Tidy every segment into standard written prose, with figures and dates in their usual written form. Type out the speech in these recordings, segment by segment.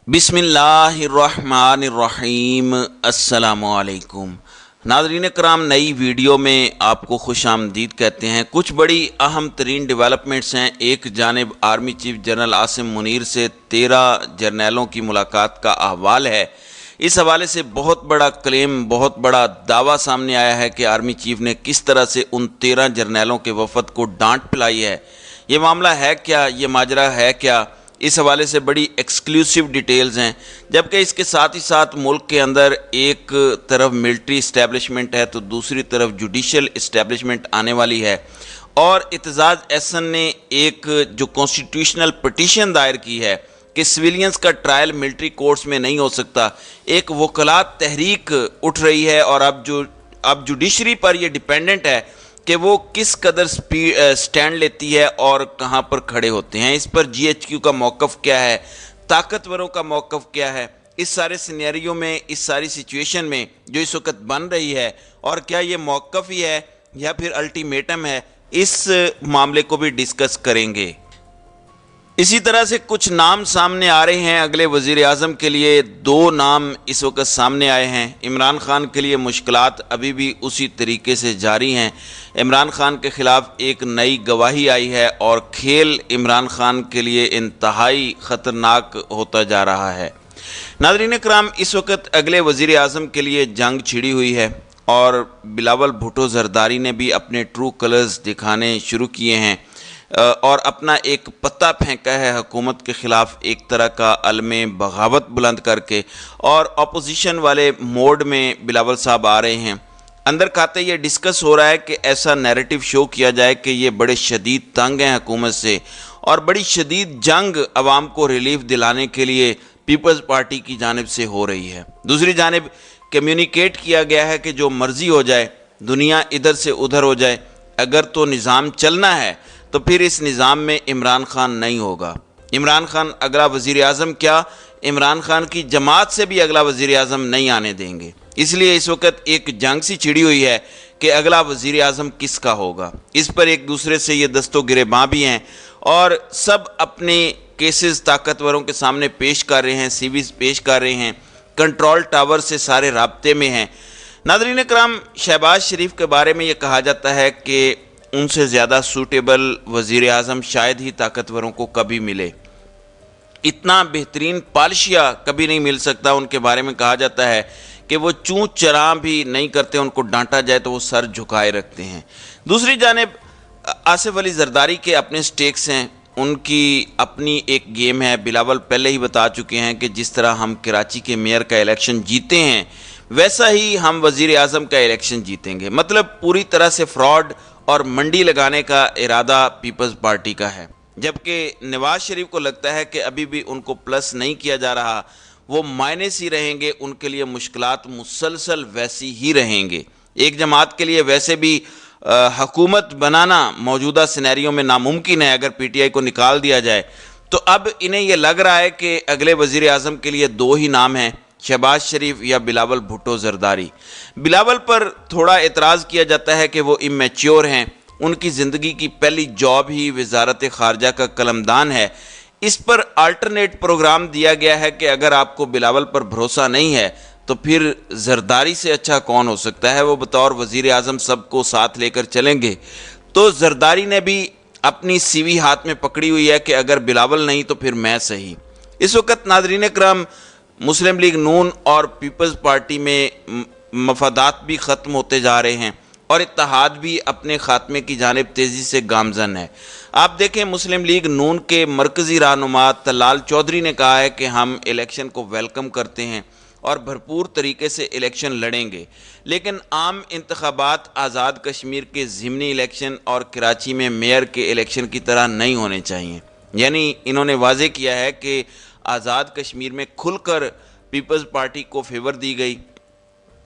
बिस्मिल्लाहिर्रहमानिर्रहीम। अस्सलामु अलैकुम। नाज़रीन कराम, नई वीडियो में आपको खुश आमदीद कहते हैं। कुछ बड़ी अहम तरीन डेवलपमेंट्स हैं। एक जानिब army chief general Asim Munir से 13 जर्नैलों की मुलाकात का अहवाल है। इस हवाले से बहुत बड़ा क्लेम, बहुत बड़ा दावा सामने आया है कि आर्मी चीफ ने किस तरह से उन 13 जर्नैलों के वफद को डांट पिलाई है। ये मामला है क्या, ये माजरा है क्या, इस हवाले से बड़ी एक्सक्लूसिव डिटेल्स हैं। जबकि इसके साथ ही साथ मुल्क के अंदर एक तरफ मिलिट्री इस्टेब्लिशमेंट है तो दूसरी तरफ जुडिशल इस्टेब्लिशमेंट आने वाली है। और इत्तेज़ाज़ एहसन ने एक जो कॉन्स्टिट्यूशनल पटिशन दायर की है कि सिविलियंस का ट्रायल मिलिट्री कोर्ट्स में नहीं हो सकता, एक वकलात तहरीक उठ रही है। और अब जुडिशरी पर यह डिपेंडेंट है कि वो किस कदर स्टैंड लेती है और कहाँ पर खड़े होते हैं। इस पर GHQ का मौक़िफ़ क्या है, ताकतवरों का मौक़िफ़ क्या है, इस सारे सिनेरियो में, इस सारी सिचुएशन में जो इस वक्त बन रही है, और क्या ये मौक़िफ़ ही है या फिर अल्टीमेटम है, इस मामले को भी डिस्कस करेंगे। इसी तरह से कुछ नाम सामने आ रहे हैं अगले वज़ीर आज़म के लिए। 2 नाम इस वक्त सामने आए हैं। इमरान खान के लिए मुश्किलात अभी भी उसी तरीके से जारी हैं। इमरान खान के ख़िलाफ़ एक नई गवाही आई है और खेल इमरान खान के लिए इंतहाई ख़तरनाक होता जा रहा है। नाज़रीन कराम, इस वक्त अगले वज़ीर आज़म के लिए जंग छिड़ी हुई है और बिलावल भुट्टो ज़रदारी ने भी अपने ट्रू कलर्स दिखाने शुरू किए हैं और अपना एक पत्ता फेंका है हुकूमत के ख़िलाफ़, एक तरह का अलमे बगावत बुलंद करके। और अपोजिशन वाले मोड में बिलावल साहब आ रहे हैं। अंदर खाते ये डिस्कस हो रहा है कि ऐसा नैरेटिव शो किया जाए कि ये बड़े शदीद तंग हैं हुकूमत से और बड़ी शदीद जंग आवाम को रिलीफ दिलाने के लिए पीपल्स पार्टी की जानिब से हो रही है। दूसरी जानिब कम्युनिकेट किया गया है कि जो मर्ज़ी हो जाए, दुनिया इधर से उधर हो जाए, अगर तो निज़ाम चलना है तो फिर इस निज़ाम में इमरान खान नहीं होगा। इमरान खान अगला वज़ीर आज़म क्या, इमरान खान की जमात से भी अगला वज़ीर आज़म नहीं आने देंगे। इसलिए इस वक्त एक जंग सी छिड़ी हुई है कि अगला वज़ीर आज़म किसका होगा। इस पर एक दूसरे से ये दस्तो गिरेबां भी हैं और सब अपने केसेस ताकतवरों के सामने पेश कर रहे हैं, CVs पेश कर रहे हैं, कंट्रोल टावर से सारे राब्ते में हैं। नाज़रीन कराम, शहबाज शरीफ के बारे में ये कहा जाता है कि उनसे ज़्यादा सूटेबल वज़ीर आज़म शायद ही ताकतवरों को कभी मिले। इतना बेहतरीन पालिशिया कभी नहीं मिल सकता। उनके बारे में कहा जाता है कि वो चूँ चरां भी नहीं करते, उनको डांटा जाए तो वो सर झुकाए रखते हैं। दूसरी जानिब आसिफ अली जरदारी के अपने स्टेक्स हैं, उनकी अपनी एक गेम है। बिलावल पहले ही बता चुके हैं कि जिस तरह हम कराची के मेयर का इलेक्शन जीते हैं वैसा ही हम वज़ीर आज़म का इलेक्शन जीतेंगे। मतलब पूरी तरह से फ्रॉड और मंडी लगाने का इरादा पीपल्स पार्टी का है। जबकि नवाज शरीफ को लगता है कि अभी भी उनको प्लस नहीं किया जा रहा, वो माइनस ही रहेंगे, उनके लिए मुश्किलात मुसलसल वैसी ही रहेंगे। एक जमात के लिए वैसे भी हुकूमत बनाना मौजूदा सिनेरियो में नामुमकिन है अगर PTI को निकाल दिया जाए। तो अब इन्हें यह लग रहा है कि अगले वज़ीर आज़म के लिए 2 ही नाम हैं, शहबाज शरीफ या बिलावल भुट्टो ज़रदारी। बिलावल पर थोड़ा एतराज़ किया जाता है कि वो इमेच्योर हैं, उनकी ज़िंदगी की पहली जॉब ही वज़ारत ख़ारजा का कलमदान है। इस पर अल्टरनेट प्रोग्राम दिया गया है कि अगर आपको बिलावल पर भरोसा नहीं है तो फिर ज़रदारी से अच्छा कौन हो सकता है। वो बतौर वज़ीर आज़म सबको साथ लेकर चलेंगे। तो ज़रदारी ने भी अपनी CV हाथ में पकड़ी हुई है कि अगर बिलावल नहीं तो फिर मैं सही। इस वक्त नाज़रीन कराम, मुस्लिम लीग नून और पीपल्स पार्टी में मफादात भी ख़त्म होते जा रहे हैं और इत्तेहाद भी अपने ख़ात्मे की जानिब तेज़ी से गामज़न है। आप देखें, मुस्लिम लीग नून के मरकज़ी रहनुमा तलाल चौधरी ने कहा है कि हम इलेक्शन को वेलकम करते हैं और भरपूर तरीके से इलेक्शन लड़ेंगे, लेकिन आम इंतखाबात आज़ाद कश्मीर के ज़िमनी इलेक्शन और कराची में मेयर के इलेक्शन की तरह नहीं होने चाहिए। यानी इन्होंने वाज़े किया है कि आज़ाद कश्मीर में खुलकर पीपल्स पार्टी को फेवर दी गई,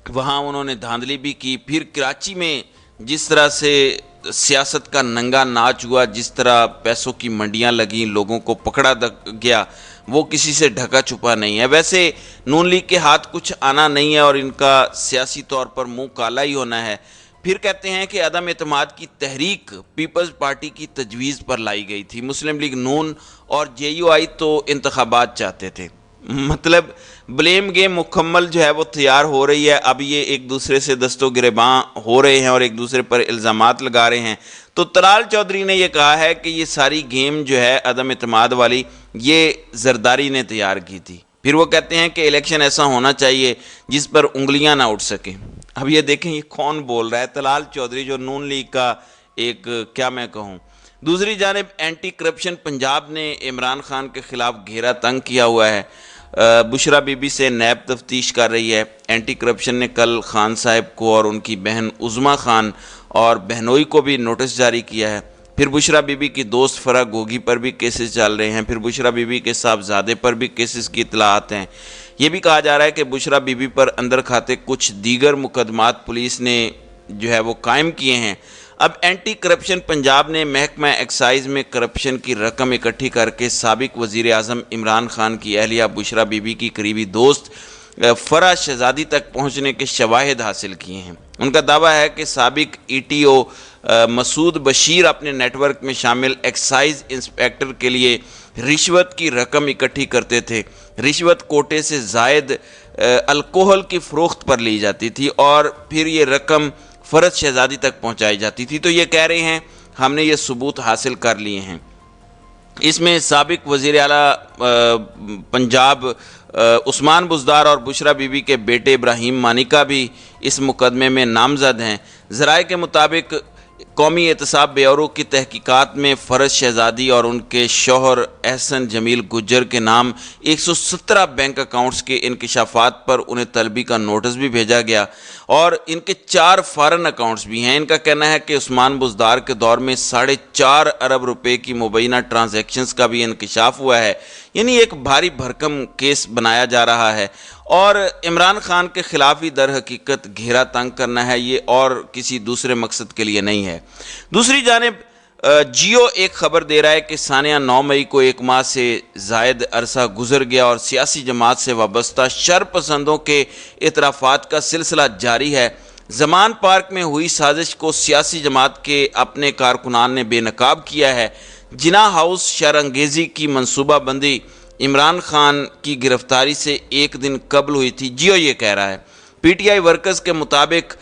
वहाँ उन्होंने धांधली भी की। फिर कराची में जिस तरह से सियासत का नंगा नाच हुआ, जिस तरह पैसों की मंडियाँ लगीं, लोगों को पकड़ा गया, वो किसी से ढका छुपा नहीं है। वैसे नून लीग के हाथ कुछ आना नहीं है और इनका सियासी तौर पर मुंह काला ही होना है। फिर कहते हैं कि अदम एतमाद की तहरीक पीपल्स पार्टी की तजवीज़ पर लाई गई थी। मुस्लिम लीग नून और JUI तो इंतखाबात चाहते थे। मतलब ब्लेम गेम मुकम्मल जो है वो तैयार हो रही है। अब ये एक दूसरे से दस्तो गिरेबां हो रहे हैं और एक दूसरे पर इल्ज़ामात लगा रहे हैं। तो तलाल चौधरी ने ये कहा है कि ये सारी गेम जो है अदम इत्मीनान वाली, ये जरदारी ने तैयार की थी। फिर वो कहते हैं कि इलेक्शन ऐसा होना चाहिए जिस पर उंगलियां ना उठ सकें। अब ये देखें ये कौन बोल रहा है, तलाल चौधरी जो नून लीग का एक क्या मैं कहूँ। दूसरी जानिब एंटी करप्शन पंजाब ने इमरान खान के खिलाफ घेरा तंग किया हुआ है। बुशरा बीबी से नैब तफ्तीश कर रही है। एंटी करप्शन ने कल खान साहब को और उनकी बहन उज़मा खान और बहनोई को भी नोटिस जारी किया है। फिर बुशरा बीबी की दोस्त फरा गोगी पर भी केसेस चल रहे हैं। फिर बुशरा बीबी के साहबजादे पर भी केसेस की इतलात हैं। ये भी कहा जा रहा है कि बुशरा बीबी पर अंदर खाते कुछ दीगर मुकदमात पुलिस ने जो है वो कायम किए हैं। अब एंटी करप्शन पंजाब ने महकमा एक्साइज में करप्शन की रकम इकट्ठी करके साबिक वज़ीर आज़म इमरान खान की अहलिया बुशरा बीबी की करीबी दोस्त फरा शहजादी तक पहुंचने के शवाहिद हासिल किए हैं। उनका दावा है कि साबिक ETO मसूद बशीर अपने नेटवर्क में शामिल एक्साइज इंस्पेक्टर के लिए रिश्वत की रकम इकट्ठी करते थे। रिश्वत कोटे से ज़ायद अल्कोहल की फ़रोख्त पर ली जाती थी और फिर ये रकम फ़रज शहजादी तक पहुंचाई जाती थी। तो ये कह रहे हैं हमने ये सबूत हासिल कर लिए हैं। इसमें साबिक वज़ीर आला पंजाब उस्मान बुज़दार और बुशरा बीबी के बेटे इब्राहिम मानिका भी इस मुकदमे में नामज़द हैं। ज़राए के मुताबिक कौमी एहतसाब ब्यूरो की तहकीकात में फ़रज शहजादी और उनके शौहर एहसन जमील गुज्जर के नाम 117 बैंक अकाउंट्स के इंकशाफात पर उन्हें तलबी का नोटिस भी भेजा गया और इनके 4 फ़ॉरेन अकाउंट्स भी हैं। इनका कहना है कि उस्मान बुज़दार के दौर में 4.5 अरब रुपए की मुबैना ट्रांजैक्शंस का भी इंकशाफ हुआ है। यानी एक भारी भरकम केस बनाया जा रहा है और इमरान खान के खिलाफ ही दर हकीकत घेरा तंग करना है ये, और किसी दूसरे मकसद के लिए नहीं है। दूसरी जानिब जियो एक खबर दे रहा है कि सानिया 9 मई को 1 माह से ज़ायद अरसा गुजर गया और सियासी जमात से वाबस्ता शरपसंदों के इतराफ़ात का सिलसिला जारी है। ज़मान पार्क में हुई साजिश को सियासी जमात के अपने कारकुनान ने बेनकाब किया है। जिना हाउस शरअंगेज़ी की मनसूबाबंदी इमरान खान की गिरफ्तारी से एक दिन कबल हुई थी, जियो ये कह रहा है। PTI वर्कर्स के मुताबिक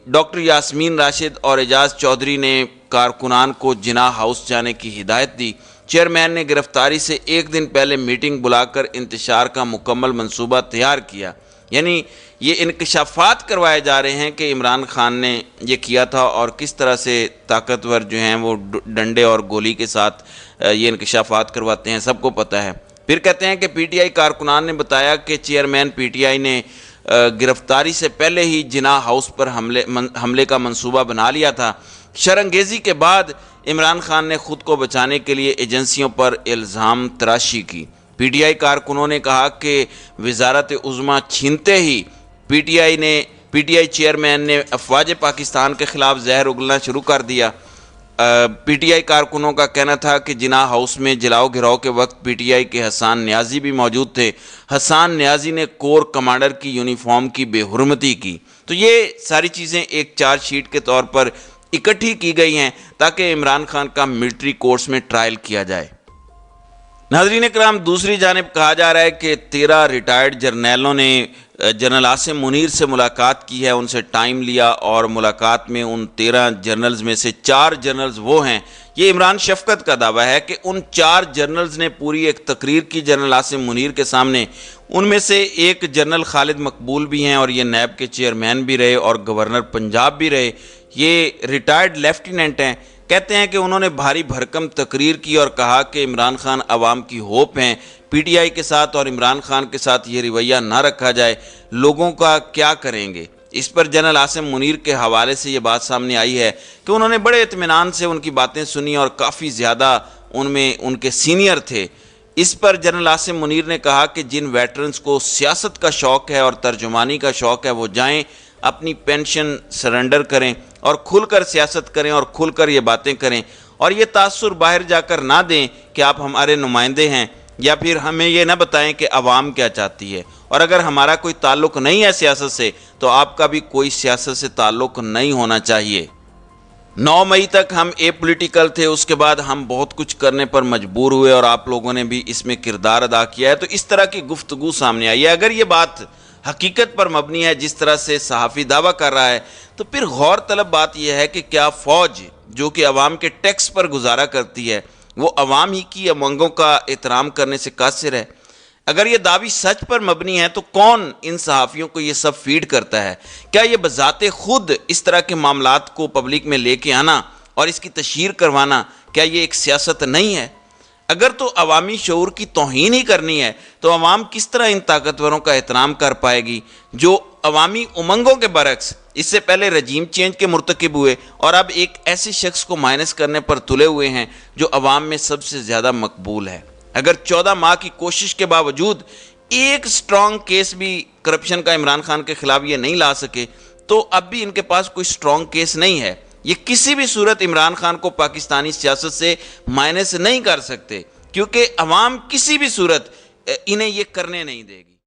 डॉक्टर यास्मीन राशिद और एजाज चौधरी ने कारकुनान को जिना हाउस जाने की हिदायत दी। चेयरमैन ने गिरफ्तारी से एक दिन पहले मीटिंग बुलाकर इंतशार का मुकम्मल मंसूबा तैयार किया। यानी ये इंकशाफात करवाए जा रहे हैं कि इमरान खान ने ये किया था और किस तरह से ताकतवर जो हैं वो डंडे और गोली के साथ ये इंकशाफात करवाते हैं, सबको पता है। फिर कहते हैं कि PTI कारकुनान ने बताया कि चेयरमैन PTI ने गिरफ्तारी से पहले ही जिना हाउस पर हमले का मंसूबा बना लिया था। शरअंगेज़ी के बाद इमरान खान ने खुद को बचाने के लिए एजेंसियों पर इल्ज़ाम तराशी की। PTI कारकुनों ने कहा कि वज़ारत उज़्मा छीनते ही PTI चेयरमैन ने अफवाज पाकिस्तान के ख़िलाफ़ जहर उगलना शुरू कर दिया। PTI कारकुनों का कहना था कि जिना हाउस में जलाओ गिराव के वक्त PTI के हसान न्याजी भी मौजूद थे। हसान न्याजी ने कोर कमांडर की यूनिफॉर्म की बेहुरमती की। तो ये सारी चीज़ें एक चार्जशीट के तौर पर इकट्ठी की गई हैं ताकि इमरान खान का मिलिट्री कोर्ट्स में ट्रायल किया जाए। नाज़रीन इकराम, दूसरी जानिब कहा जा रहा है कि 13 रिटायर्ड जर्नैलों ने जनरल आसिम मुनीर से मुलाकात की है, उनसे टाइम लिया और मुलाकात में उन 13 जनरल्स में से 4 जनरल्स वो हैं। ये इमरान शफकत का दावा है कि उन 4 जनरल्स ने पूरी एक तकरीर की जनरल आसिम मुनीर के सामने। उनमें से एक जनरल खालिद मकबूल भी हैं और ये नैब के चेयरमैन भी रहे और गवर्नर पंजाब भी रहे। ये रिटायर्ड लेफ्टिनेंट हैं। कहते हैं कि उन्होंने भारी भरकम तकरीर की और कहा कि इमरान खान अवाम की होप हैं। PTI के साथ और इमरान खान के साथ ये रवैया ना रखा जाए, लोगों का क्या करेंगे। इस पर जनरल आसिम मुनीर के हवाले से ये बात सामने आई है कि उन्होंने बड़े इत्मीनान से उनकी बातें सुनी और काफ़ी ज़्यादा उनमें उनके सीनियर थे। इस पर जनरल आसिम मुनीर ने कहा कि जिन वेटरन्स को सियासत का शौक़ है और तर्जुमानी का शौक़ है वो जाएँ, अपनी पेंशन सरेंडर करें और खुलकर सियासत करें और खुलकर ये बातें करें और ये तासुर बाहर जाकर ना दें कि आप हमारे नुमाइंदे हैं, या फिर हमें ये ना बताएं कि आवाम क्या चाहती है। और अगर हमारा कोई ताल्लुक़ नहीं है सियासत से तो आपका भी कोई सियासत से ताल्लुक़ नहीं होना चाहिए। 9 मई तक हम ए पॉलिटिकल थे, उसके बाद हम बहुत कुछ करने पर मजबूर हुए और आप लोगों ने भी इसमें किरदार अदा किया है। तो इस तरह की गुफ्तगू सामने आई है। अगर ये बात हकीकत पर मबनी है जिस तरह से सहाफ़ी दावा कर रहा है, तो फिर गौर तलब बात यह है कि क्या फ़ौज जो कि अवाम के टैक्स पर गुजारा करती है वो अवाम ही की उमंगों का एहतराम करने से कासिर है? अगर ये दावी सच पर मबनी है तो कौन इन सहाफ़ियों को ये सब फीड करता है? क्या ये बज़ाते खुद इस तरह के मामलात को पब्लिक में लेके आना और इसकी तशहीर करवाना, क्या ये एक सियासत नहीं है? अगर तो अवामी शऊर की तौहीन ही करनी है तो अवाम किस तरह इन ताकतवरों का एहतराम कर पाएगी जो अवामी उमंगों के बरक्स इससे पहले रजीम चेंज के मुर्तकिब हुए और अब एक ऐसे शख्स को माइनस करने पर तुले हुए हैं जो अवाम में सबसे ज़्यादा मकबूल है? अगर 14 माह की कोशिश के बावजूद एक स्ट्रॉन्ग केस भी करप्शन का इमरान खान के खिलाफ ये नहीं ला सके, तो अब भी इनके पास कोई स्ट्रॉन्ग केस नहीं है। ये किसी भी सूरत इमरान खान को पाकिस्तानी सियासत से माइनस नहीं कर सकते, क्योंकि अवाम किसी भी सूरत इन्हें ये करने नहीं देगी।